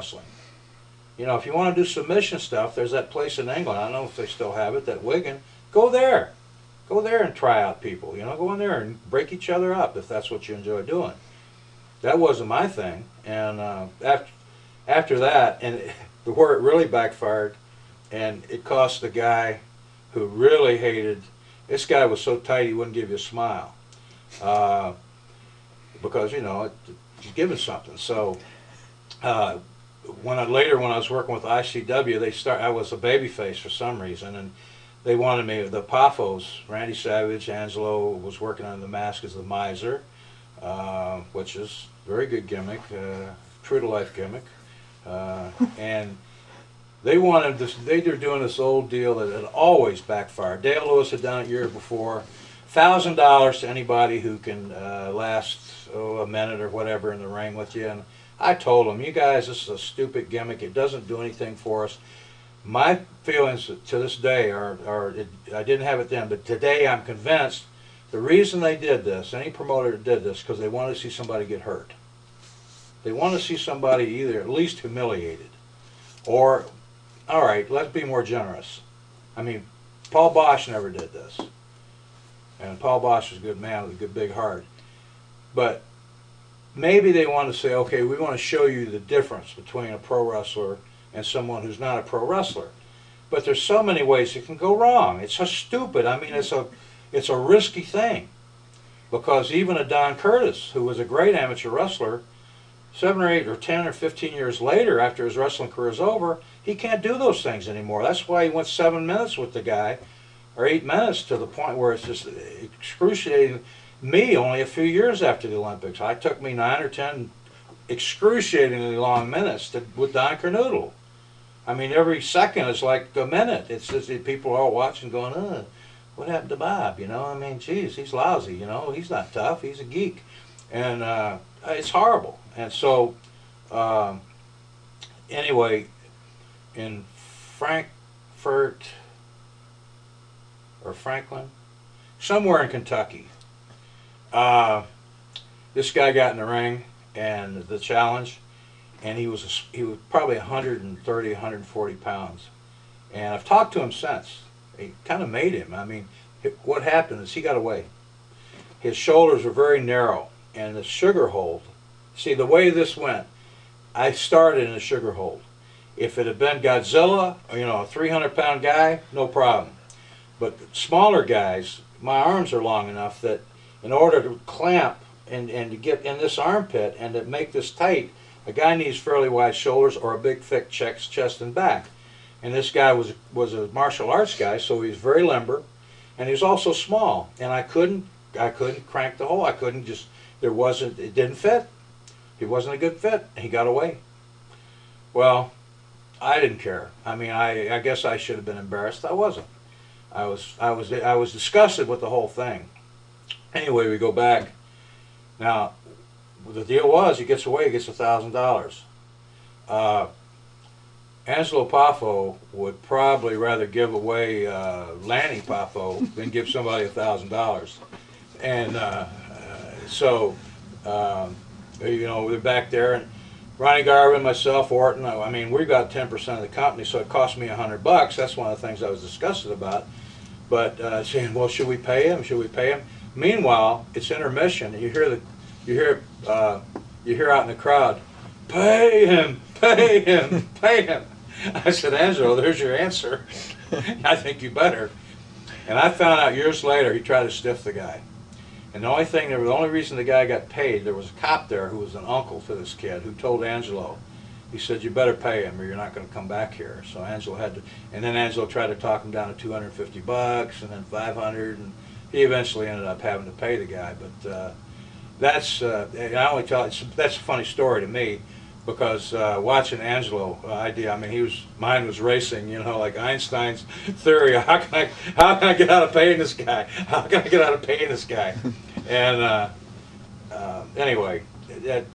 wrestling. You know, if you want to do submission stuff, there's that place in England, I don't know if they still have it, that Wigan. Go there. Go there and try out people. You know, go in there and break each other up if that's what you enjoy doing. That wasn't my thing. And after that, and where it really backfired, and it cost the guy who really hated, this guy was so tight he wouldn't give you a smile. Because, you know, he's giving something. So later when I was working with ICW, I was a babyface for some reason, and they wanted me, the Poffos, Randy Savage, Angelo was working on the mask as the Miser, which is a very good gimmick, true to life gimmick. And they wanted this, they were doing this old deal that had always backfired. Dale Lewis had done it years before. $1,000 to anybody who can last a minute or whatever in the ring with you. And I told them, you guys, this is a stupid gimmick. It doesn't do anything for us. My feelings to this day I didn't have it then, but today I'm convinced the reason they did this, any promoter did this, because they wanted to see somebody get hurt. They want to see somebody either at least humiliated, or, all right, let's be more generous. I mean, Paul Bosch never did this. And Paul Bosch is a good man with a good big heart. But maybe they want to say, okay, we want to show you the difference between a pro wrestler and someone who's not a pro wrestler. But there's so many ways it can go wrong. It's so stupid. I mean, it's a risky thing. Because even a Don Curtis, who was a great amateur wrestler, 7 or 8 or 10 or 15 years later, after his wrestling career is over, he can't do those things anymore. That's why he went 7 minutes with the guy, or 8 minutes, to the point where it's just excruciating. Me, only a few years after the Olympics, I took me 9 or 10 excruciatingly long minutes with Don Kernoodle. I mean, every second is like a minute. It's just people are all watching going, what happened to Bob? You know, I mean, geez, he's lousy, you know, he's not tough, he's a geek. And it's horrible. And so, anyway, in Frankfort, or Franklin, somewhere in Kentucky, this guy got in the ring and the challenge, and he was probably 130, 140 pounds. And I've talked to him since. It kind of made him. I mean, what happened is he got away. His shoulders were very narrow, and the sugar hold. See, the way this went, I started in a sugar hold. If it had been Godzilla, or, you know, a 300-pound guy, no problem. But smaller guys, my arms are long enough that in order to clamp and to get in this armpit and to make this tight, a guy needs fairly wide shoulders or a big thick chest and back. And this guy was a martial arts guy, so he was very limber, and he was also small. And I couldn't crank the hole. I couldn't just, it didn't fit. He wasn't a good fit. He got away. Well, I didn't care. I mean, I guess I should have been embarrassed. I wasn't. I was disgusted with the whole thing. Anyway, we go back. Now, the deal was, he gets away, he gets $1,000. Angelo Poffo would probably rather give away Lanny Poffo than give somebody $1,000. And so, you know, we're back there, and Ronnie Garvin, myself, Orton, I mean, we got 10% of the company, so it cost me $100. That's one of the things I was disgusted about. But saying, well, should we pay him? Should we pay him? Meanwhile, it's intermission, and you hear out in the crowd, pay him, pay him, pay him. I said, Angelo, there's your answer. I think you better. And I found out years later he tried to stiff the guy. And the only reason the guy got paid, there was a cop there who was an uncle to this kid who told Angelo, he said, you better pay him or you're not going to come back here. So Angelo had to, and then Angelo tried to talk him down to $250 and then $500, and he eventually ended up having to pay the guy. But that's, I only tell, that's a funny story to me, because watching Angelo, I mean, mind was racing, you know, like Einstein's theory. How can I get out of paying this guy? How can I get out of paying this guy? And anyway,